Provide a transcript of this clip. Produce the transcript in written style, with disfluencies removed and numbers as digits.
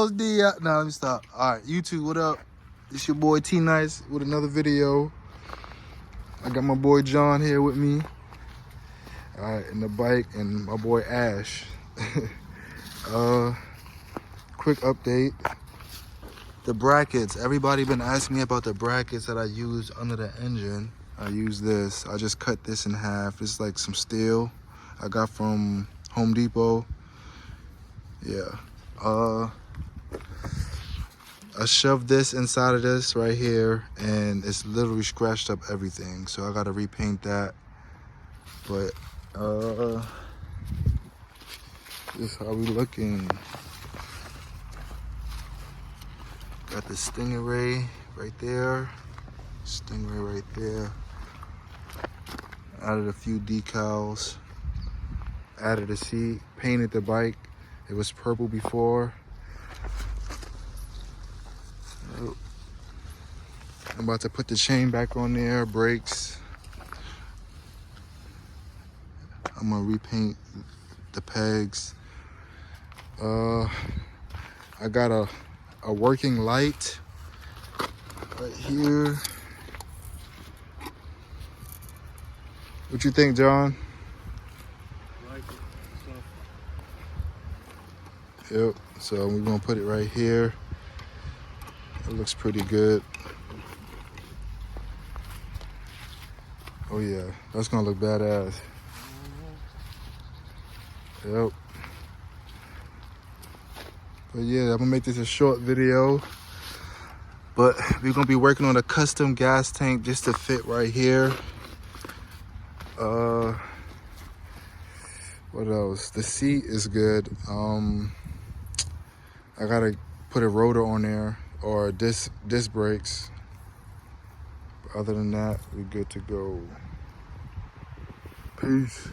Buenos dias. Nah, let me stop. All right, YouTube, what up? It's your boy T Nice with another video. I got my boy John here with me. All right, and the bike, and my boy Ash. Quick update. The brackets. Everybody been asking me about the brackets that I use under the engine. I use this. I just cut this in half. It's like some steel I got from Home Depot. Yeah. I shoved this inside of this right here, and it's literally scratched up everything. So I gotta repaint that. But this is how we looking. Got the Stingray right there. Stingray right there. Added a few decals. Added a seat. Painted the bike. It was purple before. I'm about to put the chain back on there. Brakes. I'm gonna repaint the pegs. I got a working light right here. What you think, John? Like it. Yep, so we're gonna put it right here. It looks pretty good. Oh yeah, that's gonna look badass. Yep. But yeah, I'm gonna make this a short video. But we're gonna be working on a custom gas tank just to fit right here. What else? The seat is good. I gotta put a rotor on there or disc brakes. But other than that, we're good to go. Peace.